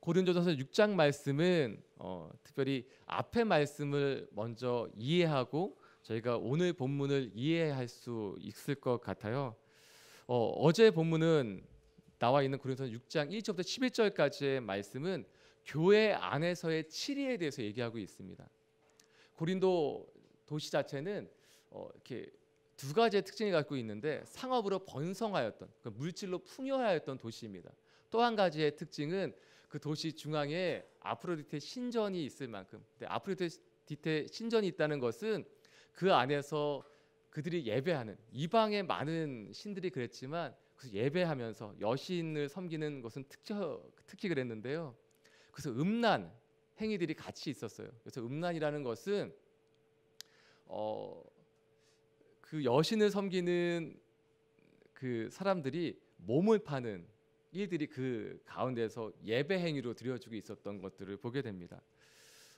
고린도전서 6장 말씀은 특별히 앞의 말씀을 먼저 이해하고 저희가 오늘 본문을 이해할 수 있을 것 같아요. 어제 본문은 나와 있는 고린도전서 6장 1절부터 11절까지의 말씀은 교회 안에서의 치리에 대해서 얘기하고 있습니다. 고린도 도시 자체는 이렇게 두 가지의 특징을 갖고 있는데 상업으로 번성하였던, 물질로 풍요하였던 도시입니다. 또 한 가지의 특징은 그 도시 중앙에 아프로디테 신전이 있을 만큼, 아프로디테 신전이 있다는 것은 그 안에서 그들이 예배하는 이방의 많은 신들이 그랬지만 그 예배하면서 여신을 섬기는 것은 특히 그랬는데요. 그래서 음란 행위들이 같이 있었어요. 그래서 음란이라는 것은 그 여신을 섬기는 그 사람들이 몸을 파는 일들이 그 가운데서 예배 행위로 드려지고 있었던 것들을 보게 됩니다.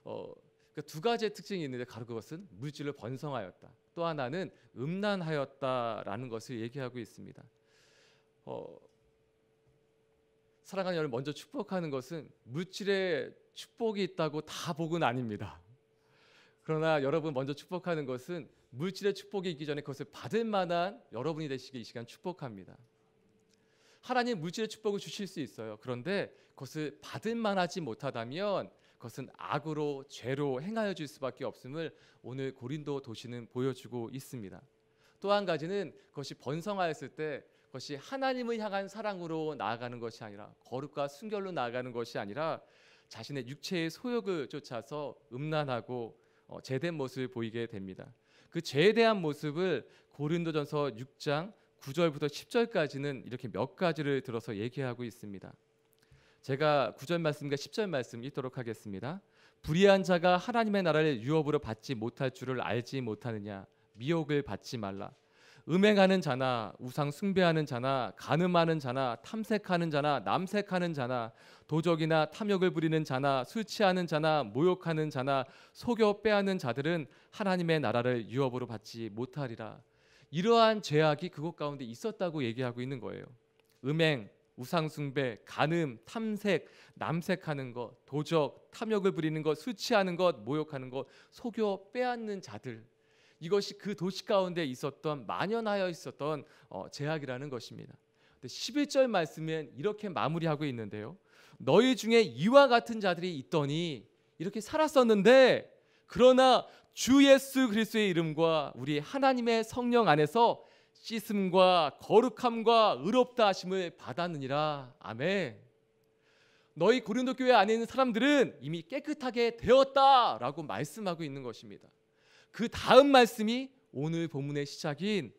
그러니까 두 가지의 특징이 있는데 바로 그것은 물질을 번성하였다. 또 하나는 음란하였다라는 것을 얘기하고 있습니다. 사랑하는 여러분, 먼저 축복하는 것은 물질의 축복이 있다고 다 복은 아닙니다. 그러나 여러분 먼저 축복하는 것은 물질의 축복이 있기 전에 그것을 받을 만한 여러분이 되시길 이 시간 축복합니다. 하나님 물질의 축복을 주실 수 있어요. 그런데 그것을 받을 만하지 못하다면 그것은 악으로 죄로 행하여 줄 수밖에 없음을 오늘 고린도 도시는 보여주고 있습니다. 또 한 가지는 그것이 번성하였을 때 그것이 하나님을 향한 사랑으로 나아가는 것이 아니라 거룩과 순결로 나아가는 것이 아니라 자신의 육체의 소욕을 쫓아서 음란하고 죄된 모습을 보이게 됩니다. 그 죄에 대한 모습을 고린도전서 6장 9절부터 10절까지는 이렇게 몇 가지를 들어서 얘기하고 있습니다. 제가 9절 말씀과 10절 말씀 읽도록 하겠습니다. 불의한 자가 하나님의 나라를 유업으로 받지 못할 줄을 알지 못하느냐. 미혹을 받지 말라. 음행하는 자나 우상 숭배하는 자나 간음하는 자나 탐색하는 자나 남색하는 자나 도적이나 탐욕을 부리는 자나 술 취하는 자나 모욕하는 자나 속여 빼앗는 자들은 하나님의 나라를 유업으로 받지 못하리라. 이러한 죄악이 그곳 가운데 있었다고 얘기하고 있는 거예요. 음행, 우상 숭배, 간음, 탐색, 남색하는 것, 도적, 탐욕을 부리는 것, 술 취하는 것, 모욕하는 것, 속여 빼앗는 자들, 이것이 그 도시 가운데 있었던 만연하여 있었던 죄악이라는 것입니다. 11절 말씀은 이렇게 마무리하고 있는데요. 너희 중에 이와 같은 자들이 있더니 이렇게 살았었는데 그러나 주 예수 그리스도의 이름과 우리 하나님의 성령 안에서 씻음과 거룩함과 의롭다 하심을 받았느니라. 아멘. 너희 고린도 교회 안에 있는 사람들은 이미 깨끗하게 되었다라고 말씀하고 있는 것입니다. 그 다음 말씀이 오늘 본문의 시작인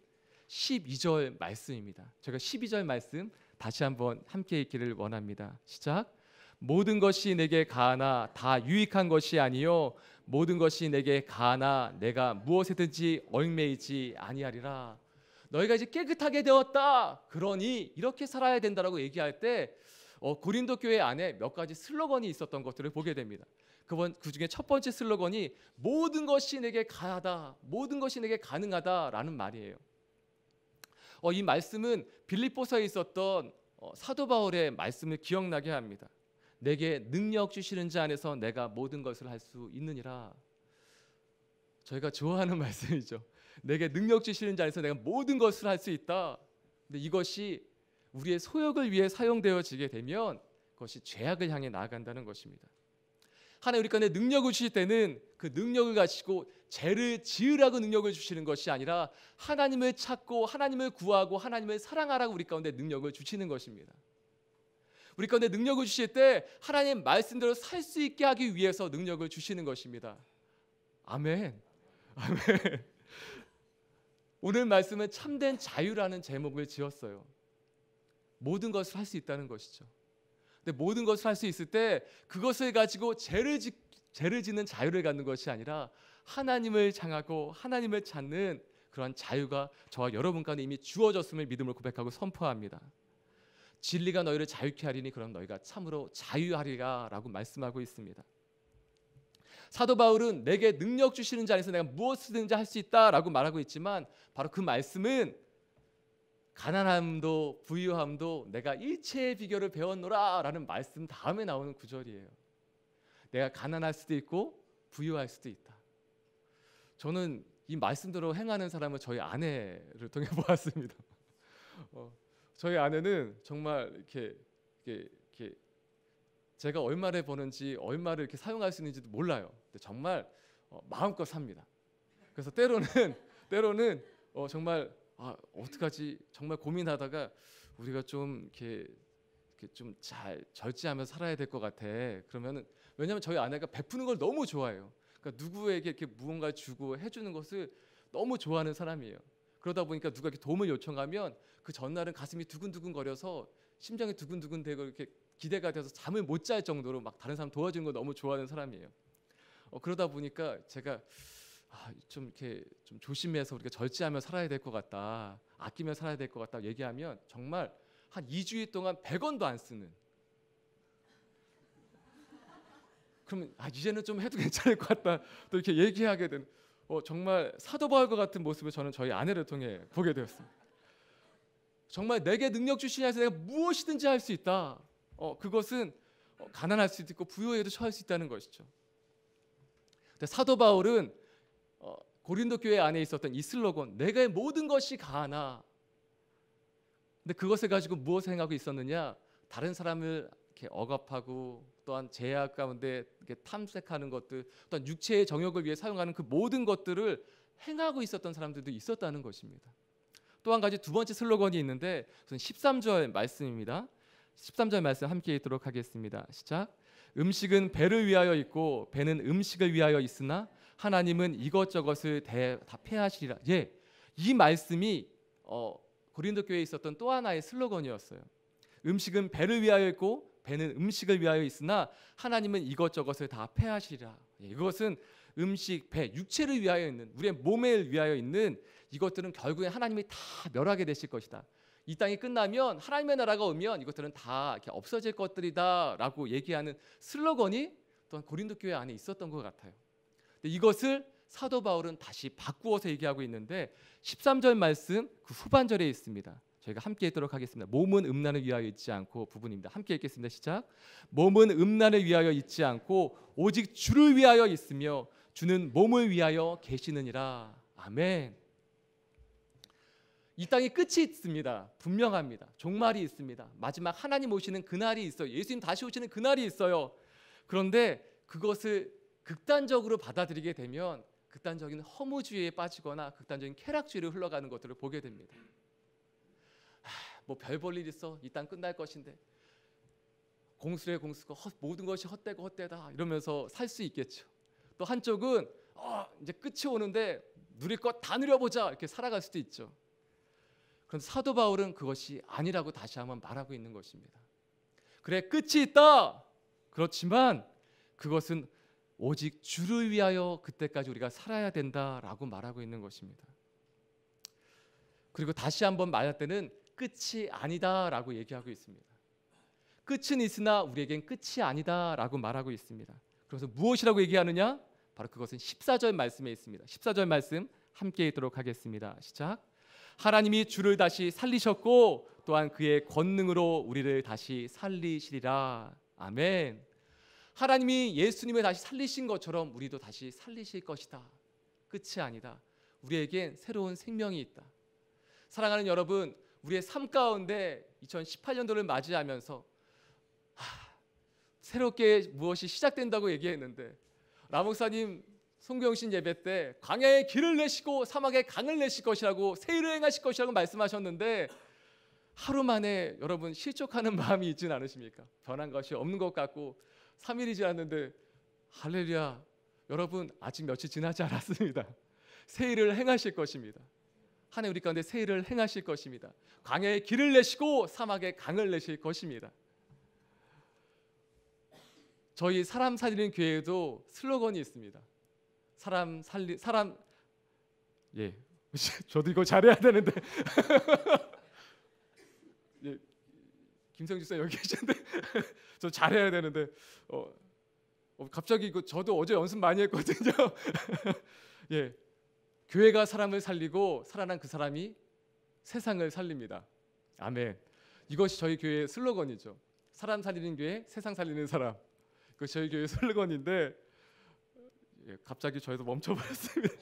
12절 말씀입니다. 제가 12절 말씀 다시 한번 함께 읽기를 원합니다. 시작. 모든 것이 내게 가하나 다 유익한 것이 아니요 모든 것이 내게 가하나 내가 무엇에든지 얽매이지 아니하리라. 너희가 이제 깨끗하게 되었다. 그러니 이렇게 살아야 된다라고 얘기할 때 고린도 교회 안에 몇 가지 슬로건이 있었던 것들을 보게 됩니다. 그 중에 첫 번째 슬로건이 모든 것이 내게 가하다, 모든 것이 내게 가능하다라는 말이에요. 이 말씀은 빌립보서에 있었던 사도 바울의 말씀을 기억나게 합니다. 내게 능력 주시는 자 안에서 내가 모든 것을 할 수 있느니라. 저희가 좋아하는 말씀이죠. 내게 능력 주시는 자 안에서 내가 모든 것을 할 수 있다. 근데 이것이 우리의 소욕을 위해 사용되어지게 되면 그것이 죄악을 향해 나아간다는 것입니다. 하나님 우리 가운데 능력을 주실 때는 그 능력을 가지고 죄를 지으라고 능력을 주시는 것이 아니라 하나님을 찾고 하나님을 구하고 하나님을 사랑하라고 우리 가운데 능력을 주시는 것입니다. 우리 가운데 능력을 주실 때 하나님 말씀대로 살 수 있게 하기 위해서 능력을 주시는 것입니다. 아멘. 아멘. 오늘 말씀은 참된 자유라는 제목을 지었어요. 모든 것을 할 수 있다는 것이죠. 근데 모든 것을 할 수 있을 때 그것을 가지고 죄를 짓는 자유를 갖는 것이 아니라 하나님을 향하고 하나님을 찾는 그러한 자유가 저와 여러분 가운데 이미 주어졌음을 믿음으로 고백하고 선포합니다. 진리가 너희를 자유케 하리니 그럼 너희가 참으로 자유하리라 라고 말씀하고 있습니다. 사도 바울은 내게 능력 주시는 자 안에서 내가 무엇이든지 할 수 있다라고 말하고 있지만 바로 그 말씀은 가난함도 부유함도 내가 일체의 비결을 배웠노라라는 말씀 다음에 나오는 구절이에요. 내가 가난할 수도 있고 부유할 수도 있다. 저는 이 말씀대로 행하는 사람은 저희 아내를 통해 보았습니다. 저희 아내는 정말 이렇게 제가 얼마를 버는지 얼마를 이렇게 사용할 수 있는지도 몰라요. 근데 정말 마음껏 삽니다. 그래서 때로는 정말 어떡하지 정말 고민하다가 우리가 좀 이렇게 좀 잘 절제하면서 살아야 될 것 같아. 그러면은 왜냐하면 저희 아내가 베푸는 걸 너무 좋아해요. 그러니까 누구에게 이렇게 무언가 주고 해주는 것을 너무 좋아하는 사람이에요. 그러다 보니까 누가 이렇게 도움을 요청하면 그 전날은 가슴이 두근두근 거려서 심장이 두근두근 되고 이렇게 기대가 돼서 잠을 못 잘 정도로 막 다른 사람 도와주는 거 너무 좋아하는 사람이에요. 그러다 보니까 제가 좀 이렇게 좀 조심해서 우리가 절제하며 살아야 될 것 같다, 아끼며 살아야 될 것 같다 얘기하면 정말 한 2주일 동안 100원도 안 쓰는. 그러면 이제는 좀 해도 괜찮을 것 같다 또 이렇게 얘기하게 되는 정말 사도 바울과 같은 모습을 저는 저희 아내를 통해 보게 되었습니다. 정말 내게 능력 주시니 하여서 내가 무엇이든지 할 수 있다. 그것은 가난할 수도 있고 부유에도 처할 수 있다는 것이죠. 근데 사도 바울은 고린도 교회 안에 있었던 이 슬로건 내게 모든 것이 가하나, 근데 그것을 가지고 무엇을 행하고 있었느냐? 다른 사람을 이렇게 억압하고 또한 제약 가운데 이렇게 탐색하는 것들, 또한 육체의 정욕을 위해 사용하는 그 모든 것들을 행하고 있었던 사람들도 있었다는 것입니다. 또 한 가지 두 번째 슬로건이 있는데 13절 말씀입니다. 13절 말씀 함께 읽도록 하겠습니다. 시작. 음식은 배를 위하여 있고 배는 음식을 위하여 있으나 하나님은 이것저것을 다 폐하시리라. 이 말씀이 고린도 교회에 있었던 또 하나의 슬로건이었어요. 음식은 배를 위하여 있고 배는 음식을 위하여 있으나 하나님은 이것저것을 다 폐하시리라. 이것은 음식, 배, 육체를 위하여 있는 우리의 몸을 위하여 있는 이것들은 결국에 하나님이 다 멸하게 되실 것이다. 이 땅이 끝나면 하나님의 나라가 오면 이것들은 다 이렇게 없어질 것들이다라고 얘기하는 슬로건이 또한 고린도 교회 안에 있었던 것 같아요. 근데 이것을 사도 바울은 다시 바꾸어서 얘기하고 있는데 13절 말씀 그 후반절에 있습니다. 저희가 함께 읽도록 하겠습니다. 몸은 음란을 위하여 있지 않고 부분입니다. 함께 읽겠습니다. 시작. 몸은 음란을 위하여 있지 않고 오직 주를 위하여 있으며 주는 몸을 위하여 계시느니라. 아멘. 이 땅이 끝이 있습니다. 분명합니다. 종말이 있습니다. 마지막 하나님 오시는 그날이 있어요. 예수님 다시 오시는 그날이 있어요. 그런데 그것을 극단적으로 받아들이게 되면 극단적인 허무주의에 빠지거나 극단적인 쾌락주의로 흘러가는 것들을 보게 됩니다. 뭐 별 볼 일 있어? 이 땅 끝날 것인데 공수래 공수고 모든 것이 헛되고 헛되다 이러면서 살 수 있겠죠. 또 한쪽은 이제 끝이 오는데 누릴 것 다 누려보자 이렇게 살아갈 수도 있죠. 그런데 사도 바울은 그것이 아니라고 다시 한번 말하고 있는 것입니다. 그래 끝이 있다. 그렇지만 그것은 오직 주를 위하여 그때까지 우리가 살아야 된다라고 말하고 있는 것입니다. 그리고 다시 한번 말할 때는 끝이 아니다라고 얘기하고 있습니다. 끝은 있으나 우리에겐 끝이 아니다라고 말하고 있습니다. 그래서 무엇이라고 얘기하느냐? 바로 그것은 14절 말씀에 있습니다. 14절 말씀 함께 읽도록 하겠습니다. 시작. 하나님이 주를 다시 살리셨고 또한 그의 권능으로 우리를 다시 살리시리라. 아멘. 하나님이 예수님을 다시 살리신 것처럼 우리도 다시 살리실 것이다. 끝이 아니다. 우리에겐 새로운 생명이 있다. 사랑하는 여러분, 우리의 삶 가운데 2018년도를 맞이하면서 새롭게 무엇이 시작된다고 얘기했는데 라목사님 송경신 예배 때 광야에 길을 내시고 사막에 강을 내실 것이라고 세일을 행하실 것이라고 말씀하셨는데 하루 만에 여러분 실족하는 마음이 있지는 않으십니까? 변한 것이 없는 것 같고 3일이 지났는데 할렐루야, 여러분 아직 며칠 지나지 않았습니다. 세일을 행하실 것입니다. 하나님 우리 가운데 세일을 행하실 것입니다. 광야에 길을 내시고 사막에 강을 내실 것입니다. 저희 사람 살리는 교회에도 슬로건이 있습니다. 저도 이거 잘해야 되는데 김성주 씨 여기 계신데 저 잘해야 되는데 갑자기 이거 저도 어제 연습 많이 했거든요. 교회가 사람을 살리고 살아난 그 사람이 세상을 살립니다. 아멘. 이것이 저희 교회의 슬로건이죠. 사람 살리는 교회, 세상 살리는 사람. 그 저희 교회 슬로건인데 갑자기 저희도 멈춰버렸습니다.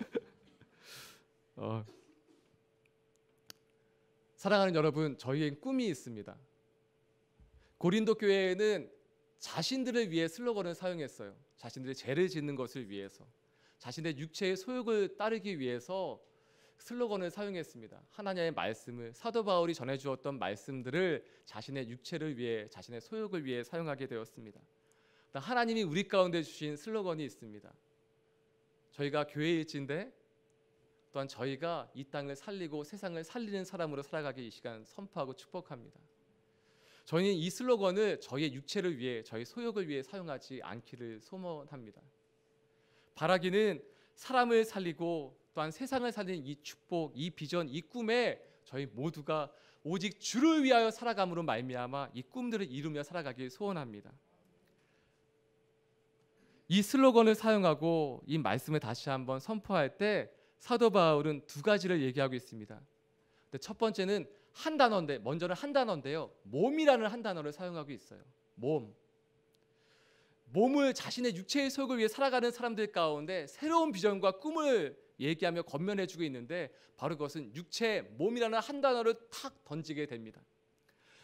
사랑하는 여러분, 저희의 꿈이 있습니다. 고린도 교회에는 자신들을 위해 슬로건을 사용했어요. 자신들의 죄를 짓는 것을 위해서, 자신의 육체의 소욕을 따르기 위해서 슬로건을 사용했습니다. 하나님의 말씀을, 사도 바울이 전해주었던 말씀들을 자신의 육체를 위해, 자신의 소욕을 위해 사용하게 되었습니다. 하나님이 우리 가운데 주신 슬로건이 있습니다. 저희가 교회일진데 또한 저희가 이 땅을 살리고 세상을 살리는 사람으로 살아가기 이 시간 선포하고 축복합니다. 저희는 이 슬로건을 저희의 육체를 위해, 저희 소욕을 위해 사용하지 않기를 소원합니다. 바라기는 사람을 살리고 또한 세상을 살리는 이 축복, 이 비전, 이 꿈에 저희 모두가 오직 주를 위하여 살아감으로 말미암아 이 꿈들을 이루며 살아가길 소원합니다. 이 슬로건을 사용하고 이 말씀을 다시 한번 선포할 때 사도 바울은 두 가지를 얘기하고 있습니다. 첫 번째는 한 단어인데, 먼저는 한 단어인데요, 몸이라는 한 단어를 사용하고 있어요. 몸을, 자신의 육체의 소욕을 위해 살아가는 사람들 가운데 새로운 비전과 꿈을 얘기하며 건면해주고 있는데, 바로 그것은 육체, 몸이라는 한 단어를 탁 던지게 됩니다.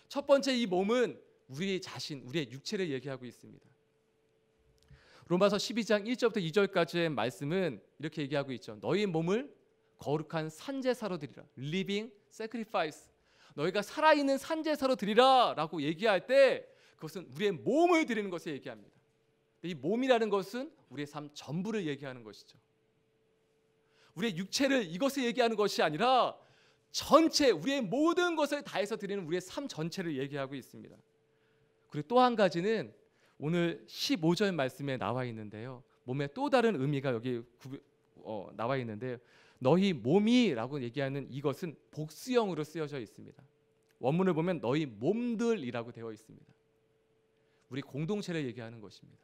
첫 번째, 이 몸은 우리 자신, 우리의 육체를 얘기하고 있습니다. 로마서 12장 1절부터 2절까지의 말씀은 이렇게 얘기하고 있죠. 너희 몸을 거룩한 산제사로 드리라. Living sacrifice. 너희가 살아있는 산제사로 드리라 라고 얘기할 때 그것은 우리의 몸을 드리는 것을 얘기합니다. 이 몸이라는 것은 우리의 삶 전부를 얘기하는 것이죠. 우리의 육체를, 이것을 얘기하는 것이 아니라 전체, 우리의 모든 것을 다해서 드리는 우리의 삶 전체를 얘기하고 있습니다. 그리고 또 한 가지는 오늘 15절 말씀에 나와 있는데요, 몸의 또 다른 의미가 여기 나와 있는데, 너희 몸이라고 얘기하는 이것은 복수형으로 쓰여져 있습니다. 원문을 보면 너희 몸들이라고 되어 있습니다. 우리 공동체를 얘기하는 것입니다.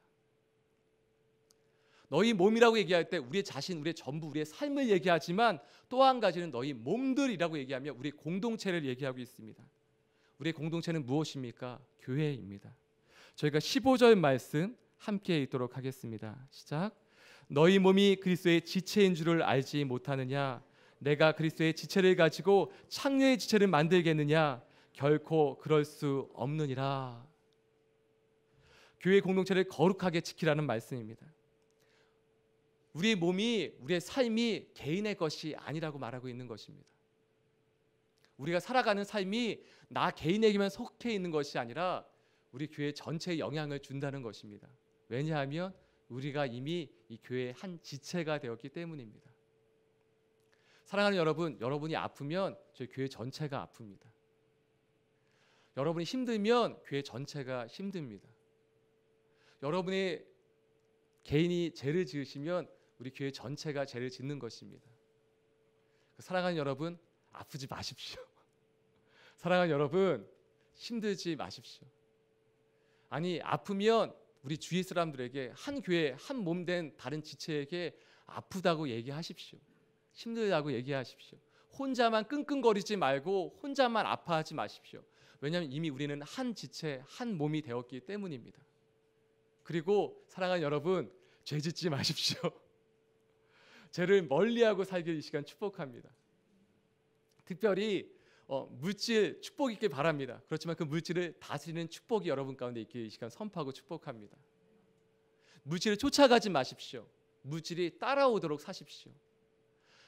너희 몸이라고 얘기할 때 우리의 자신, 우리의 전부, 우리의 삶을 얘기하지만 또 한 가지는 너희 몸들이라고 얘기하며 우리 공동체를 얘기하고 있습니다. 우리의 공동체는 무엇입니까? 교회입니다. 저희가 15절 말씀 함께 읽도록 하겠습니다. 시작. 너희 몸이 그리스도의 지체인 줄을 알지 못하느냐? 내가 그리스도의 지체를 가지고 창녀의 지체를 만들겠느냐? 결코 그럴 수 없느니라. 교회 공동체를 거룩하게 지키라는 말씀입니다. 우리의 몸이, 우리의 삶이 개인의 것이 아니라고 말하고 있는 것입니다. 우리가 살아가는 삶이 나 개인에게만 속해 있는 것이 아니라 우리 교회 전체에 영향을 준다는 것입니다. 왜냐하면 우리가 이미 이 교회의 한 지체가 되었기 때문입니다. 사랑하는 여러분, 여러분이 아프면 저희 교회 전체가 아픕니다. 여러분이 힘들면 교회 전체가 힘듭니다. 여러분이 개인이 죄를 지으시면 우리 교회 전체가 죄를 짓는 것입니다. 사랑하는 여러분, 아프지 마십시오. 사랑하는 여러분, 힘들지 마십시오. 아니, 아프면 우리 주위 사람들에게, 한 교회, 한 몸 된 다른 지체에게 아프다고 얘기하십시오. 힘들다고 얘기하십시오. 혼자만 끙끙거리지 말고 혼자만 아파하지 마십시오. 왜냐하면 이미 우리는 한 지체, 한 몸이 되었기 때문입니다. 그리고 사랑하는 여러분, 죄 짓지 마십시오. 죄를 멀리하고 살길 이 시간 축복합니다. 특별히 물질 축복 있길 바랍니다. 그렇지만 그 물질을 다스리는 축복이 여러분 가운데 있길 이 시간 선포하고 축복합니다. 물질을 쫓아가지 마십시오. 물질이 따라오도록 사십시오.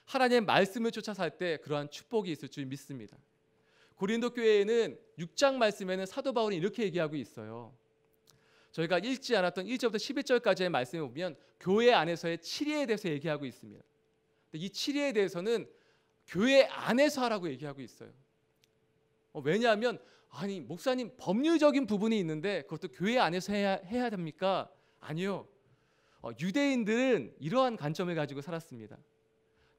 하나님의 말씀을 쫓아 살 때 그러한 축복이 있을 줄 믿습니다. 고린도 교회에는 6장 말씀에는 사도 바울이 이렇게 얘기하고 있어요. 저희가 읽지 않았던 1절부터 11절까지의 말씀을 보면 교회 안에서의 치리에 대해서 얘기하고 있습니다. 이 치리에 대해서는 교회 안에서 하라고 얘기하고 있어요. 왜냐하면 아니 목사님 법률적인 부분이 있는데 그것도 교회 안에서 해야 됩니까? 아니요. 유대인들은 이러한 관점을 가지고 살았습니다.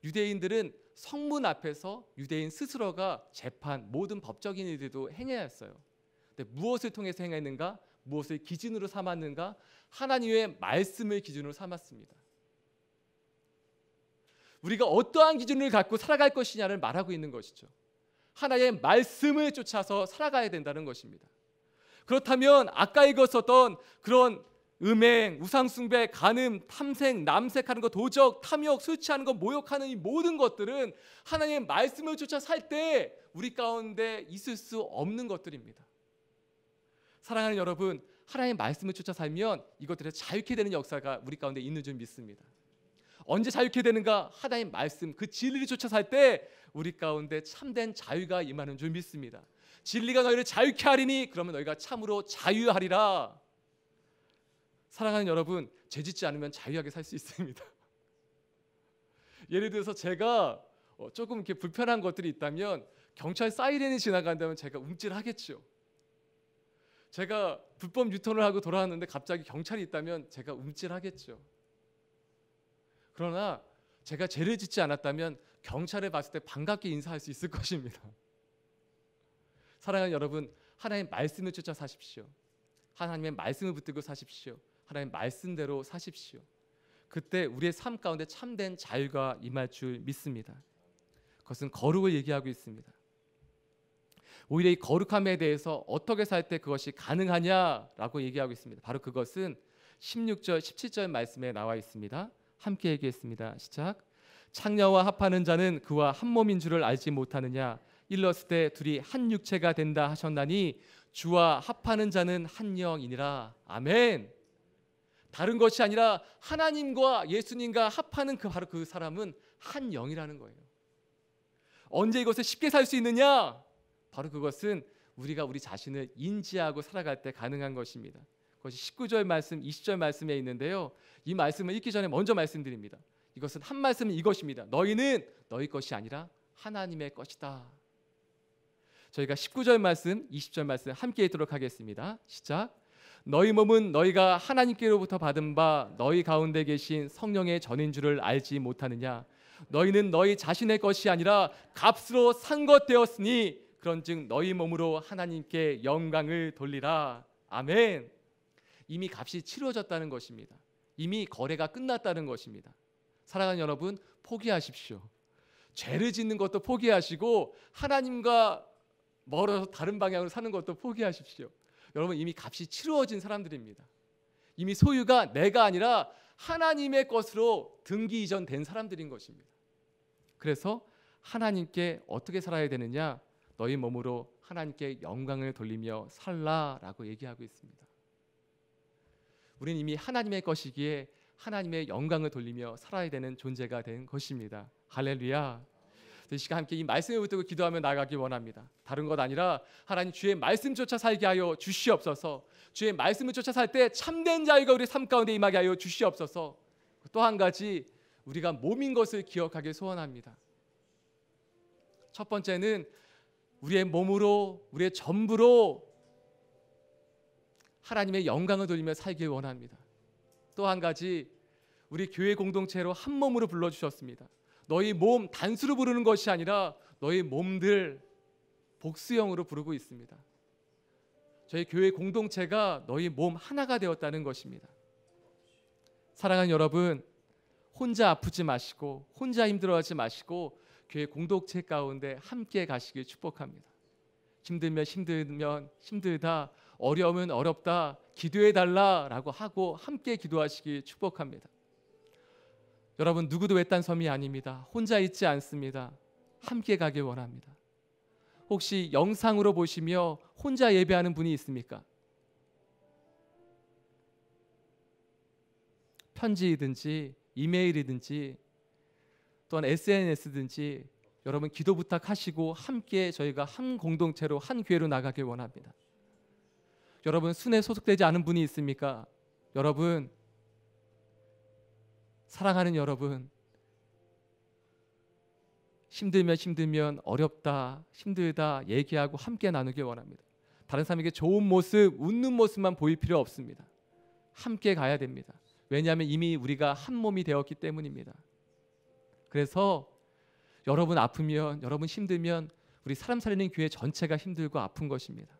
유대인들은 성문 앞에서 유대인 스스로가 재판, 모든 법적인 일들도 행해야 했어요. 근데 무엇을 통해서 행했는가? 무엇을 기준으로 삼았는가? 하나님의 말씀을 기준으로 삼았습니다. 우리가 어떠한 기준을 갖고 살아갈 것이냐를 말하고 있는 것이죠. 하나님의 말씀을 쫓아서 살아가야 된다는 것입니다. 그렇다면 아까 읽었었던 그런 음행, 우상숭배, 간음, 탐색, 남색하는 것, 도적, 탐욕, 술 취하는 것, 모욕하는 이 모든 것들은 하나님의 말씀을 쫓아 살 때 우리 가운데 있을 수 없는 것들입니다. 사랑하는 여러분, 하나님의 말씀을 쫓아 살면 이것들에 자유케 되는 역사가 우리 가운데 있는 줄 믿습니다. 언제 자유케 되는가? 하나님의 말씀, 그 진리를 쫓아 살 때 우리 가운데 참된 자유가 임하는 줄 믿습니다. 진리가 너희를 자유케 하리니 그러면 너희가 참으로 자유하리라. 사랑하는 여러분, 죄짓지 않으면 자유하게 살 수 있습니다. 예를 들어서 제가 조금 이렇게 불편한 것들이 있다면 경찰 사이렌이 지나간다면 제가 움찔하겠죠. 제가 불법 유턴을 하고 돌아왔는데 갑자기 경찰이 있다면 제가 움찔하겠죠. 그러나 제가 죄를 짓지 않았다면 경찰을 봤을 때 반갑게 인사할 수 있을 것입니다. 사랑하는 여러분, 하나님의 말씀을 쫓아 사십시오. 하나님의 말씀을 붙들고 사십시오. 하나님의 말씀대로 사십시오. 그때 우리의 삶 가운데 참된 자유가 임할 줄 믿습니다. 그것은 거룩을 얘기하고 있습니다. 오히려 이 거룩함에 대해서 어떻게 살 때 그것이 가능하냐라고 얘기하고 있습니다. 바로 그것은 16절, 17절 말씀에 나와 있습니다. 함께 얘기했습니다. 시작. 창녀와 합하는 자는 그와 한 몸인 줄을 알지 못하느냐. 일렀을 때 둘이 한 육체가 된다 하셨나니 주와 합하는 자는 한 영이니라. 아멘. 다른 것이 아니라 하나님과 예수님과 합하는 바로 그 사람은 한 영이라는 거예요. 언제 이것을 쉽게 살 수 있느냐? 바로 그것은 우리가 우리 자신을 인지하고 살아갈 때 가능한 것입니다. 그것이 19절 말씀, 20절 말씀에 있는데요. 이 말씀을 읽기 전에 먼저 말씀드립니다. 이것은 한 말씀은 이것입니다. 너희는 너희 것이 아니라 하나님의 것이다. 저희가 19절 말씀, 20절 말씀 함께 읽도록 하겠습니다. 시작. 너희 몸은 너희가 하나님께로부터 받은 바 너희 가운데 계신 성령의 전인 줄을 알지 못하느냐. 너희는 너희 자신의 것이 아니라 값으로 산 것 되었으니 그런즉 너희 몸으로 하나님께 영광을 돌리라. 아멘. 이미 값이 치러졌다는 것입니다. 이미 거래가 끝났다는 것입니다. 사랑하는 여러분, 포기하십시오. 죄를 짓는 것도 포기하시고 하나님과 멀어서 다른 방향으로 사는 것도 포기하십시오. 여러분, 이미 값이 치루어진 사람들입니다. 이미 소유가 내가 아니라 하나님의 것으로 등기 이전된 사람들인 것입니다. 그래서 하나님께 어떻게 살아야 되느냐? 너희 몸으로 하나님께 영광을 돌리며 살라라고 얘기하고 있습니다. 우리는 이미 하나님의 것이기에 하나님의 영광을 돌리며 살아야 되는 존재가 된 것입니다. 할렐루야. 이 시간 함께 이 말씀을 붙들고 기도하며 나가기 원합니다. 다른 것 아니라 하나님 주의 말씀조차 살게 하여 주시옵소서. 주의 말씀을 쫓아 살 때 참된 자유가 우리 삶 가운데 임하게 하여 주시옵소서. 또 한 가지, 우리가 몸인 것을 기억하길 소원합니다. 첫 번째는 우리의 몸으로, 우리의 전부로 하나님의 영광을 돌리며 살길 원합니다. 또 한 가지, 우리 교회 공동체로 한 몸으로 불러주셨습니다. 너희 몸 단수로 부르는 것이 아니라 너희 몸들 복수형으로 부르고 있습니다. 저희 교회 공동체가 너희 몸 하나가 되었다는 것입니다. 사랑하는 여러분, 혼자 아프지 마시고 혼자 힘들어하지 마시고 교회 공동체 가운데 함께 가시길 축복합니다. 힘들면 힘들다, 어려우면 어렵다, 기도해달라라고 하고 함께 기도하시길 축복합니다. 여러분, 누구도 외딴 섬이 아닙니다. 혼자 있지 않습니다. 함께 가길 원합니다. 혹시 영상으로 보시며 혼자 예배하는 분이 있습니까? 편지이든지 이메일이든지 또한 SNS든지 여러분 기도 부탁하시고 함께 저희가 한 공동체로 한 교회로 나가길 원합니다. 여러분, 순회 소속되지 않은 분이 있습니까? 여러분, 사랑하는 여러분, 힘들면 어렵다, 힘들다 얘기하고 함께 나누길 원합니다. 다른 사람에게 좋은 모습, 웃는 모습만 보일 필요 없습니다. 함께 가야 됩니다. 왜냐하면 이미 우리가 한 몸이 되었기 때문입니다. 그래서 여러분 아프면, 여러분 힘들면 우리 사람 살리는 교회 전체가 힘들고 아픈 것입니다.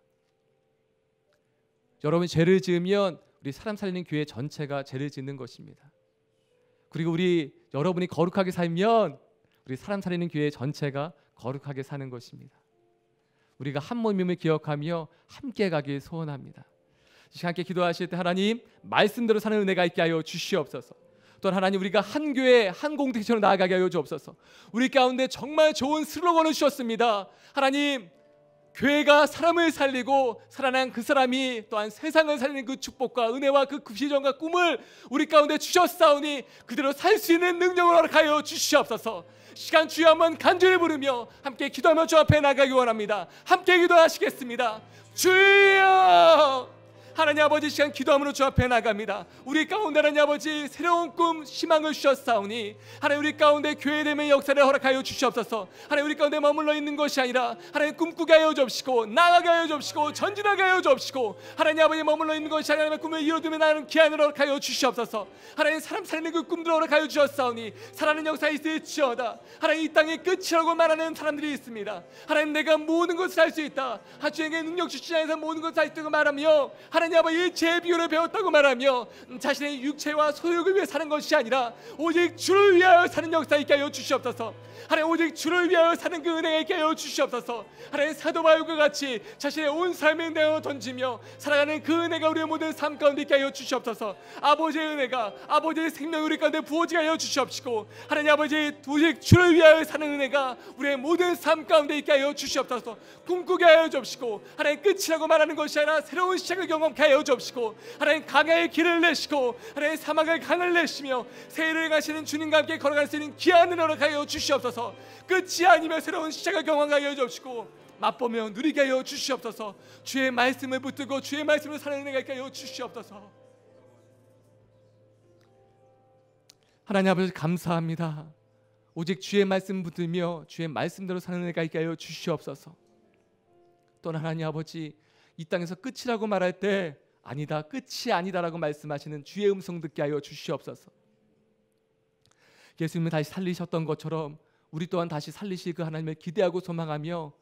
여러분이 죄를 지으면 우리 사람 살리는 교회 전체가 죄를 짓는 것입니다. 그리고 여러분이 거룩하게 살면 우리 사람 살리는 교회 전체가 거룩하게 사는 것입니다. 우리가 한 몸임을 기억하며 함께 가길 소원합니다. 이 시간 함께 기도하실 때 하나님 말씀대로 사는 은혜가 있게 하여 주시옵소서. 또한 하나님 우리가 한 교회 한 공동체로 나아가게 하여 주옵소서. 우리 가운데 정말 좋은 슬로건을 주셨습니다. 하나님 교회가 사람을 살리고 살아난 그 사람이 또한 세상을 살리는 그 축복과 은혜와 그 비전과 꿈을 우리 가운데 주셨사오니 그대로 살 수 있는 능력을 허락하여 주시옵소서. 시간 주여 한번 간절히 부르며 함께 기도하며 주 앞에 나가기 원합니다. 함께 기도하시겠습니다. 주여, 하나님 아버지 시간 기도함으로 주 앞에 나갑니다. 우리 가운데 하나님 아버지 새로운 꿈 희망을 주셨사오니 하나님 우리 가운데 교회됨의 역사를 허락하여 주시옵소서. 하나님 우리 가운데 머물러 있는 것이 아니라 하나님 꿈꾸게 하여 주옵시고 나아가게 하여 주옵시고 전진하게 하여 주옵시고 하나님 아버지 머물러 있는 것이 아니라 하나님의 꿈을 이루어두며 나는 기한을 허락하여 주시옵소서. 하나님 사람 살리는 그 꿈들을 허락하여 주셨사오니 살아는 역사 있을지어다. 하나님 이 땅의 끝이라고 말하는 사람들이 있습니다. 하나님 내가 모든 것을 할 수 있다. 하주에게 능력 주시지 않아서 모든 것을 할 수 있다고 말하며 하나님 아버지 일체의 비유를 배웠다고 말하며 자신의 육체와 소욕을 위해 사는 것이 아니라 오직 주를 위하여 사는 역사 있게 하여 주시옵소서. 하나님 오직 주를 위하여 사는 그 은혜가 있게 하여 주시옵소서. 하나님 사도 바울과 같이 자신의 온 삶을 내어 던지며 살아가는 그 은혜가 우리의 모든 삶 가운데 있게 하여 주시옵소서. 아버지의 은혜가 아버지의 생명이 우리 가운데 부어지게 하여 주시옵시고 하나님 아버지 오직 주를 위하여 사는 은혜가 우리의 모든 삶 가운데 있게 하여 주시옵소서. 꿈꾸게 하여 주옵시고 하나님 끝이라고 말하는 것이 아니라 새로운 시작을 경험케 하여 주옵시고 하나님 강야의 길을 내시고 하나님 사막의 강을 내시며 새해를 가시는 주님과 함께 걸어갈 수 있는 귀한 은혜를 하여 주시옵소서. 끝이 아니며 새로운 시작을 경험하게 하여 주옵시고 맛보며 누리게 하여 주시옵소서. 주의 말씀을 붙들고 주의 말씀을 사는 은혜가 있게 하여 주시옵소서. 하나님 아버지 감사합니다. 오직 주의 말씀 붙들며 주의 말씀대로 사는 은혜가 있게 하여 주시옵소서. 또한 하나님 아버지 이 땅에서 끝이라고 말할 때 아니다 끝이 아니다라고 말씀하시는 주의 음성 듣게 하여 주시옵소서. 예수님을 다시 살리셨던 것처럼 우리 또한 다시 살리실 그 하나님을 기대하고 소망하며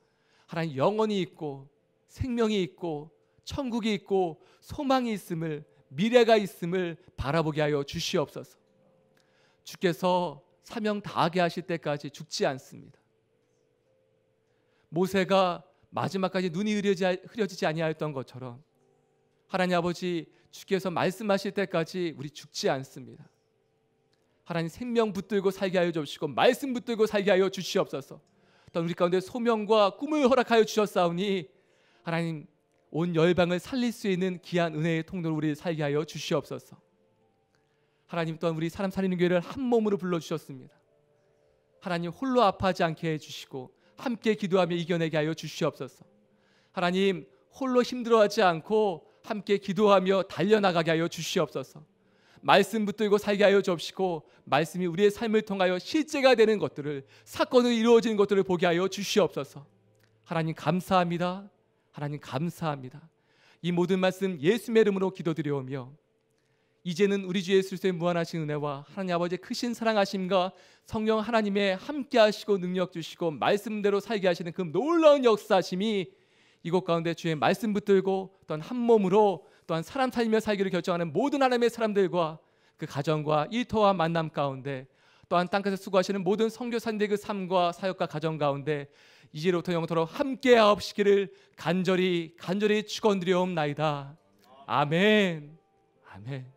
하나님 영원히 있고 생명이 있고 천국이 있고 소망이 있음을 미래가 있음을 바라보게 하여 주시옵소서. 주께서 사명 다하게 하실 때까지 죽지 않습니다. 모세가 마지막까지 눈이 흐려지지 아니하였던 것처럼 하나님 아버지 주께서 말씀하실 때까지 우리 죽지 않습니다. 하나님 생명 붙들고 살게 하여 주시고 말씀 붙들고 살게 하여 주시옵소서. 또 우리 가운데 소명과 꿈을 허락하여 주셨사오니 하나님 온 열방을 살릴 수 있는 귀한 은혜의 통로로 우리를 살게 하여 주시옵소서. 하나님 또한 우리 사람 살리는 교회를 한 몸으로 불러주셨습니다. 하나님 홀로 아파하지 않게 해주시고 함께 기도하며 이겨내게 하여 주시옵소서. 하나님 홀로 힘들어하지 않고 함께 기도하며 달려나가게 하여 주시옵소서. 말씀 붙들고 살게 하여 주옵시고 말씀이 우리의 삶을 통하여 실제가 되는 것들을 사건으로 이루어지는 것들을 보게 하여 주시옵소서. 하나님 감사합니다. 하나님 감사합니다. 이 모든 말씀 예수님의 이름으로 기도드려오며 이제는 우리 주 예수 그리스도의 무한하신 은혜와 하나님 아버지의 크신 사랑하심과 성령 하나님의 함께하시고 능력 주시고 말씀대로 살게 하시는 그 놀라운 역사심이 이곳 가운데 주의 말씀 붙들고 또한 한 몸으로 또한 사람 살리며 살기를 결정하는 모든 하나님의 사람들과 그 가정과 일터와 만남 가운데 또한 땅끝에 수고하시는 모든 선교사님들의 그 삶과 사역과 가정 가운데 이제로부터 영원토록 함께하옵시기를 간절히 축원드리옵나이다. 아멘. 아멘.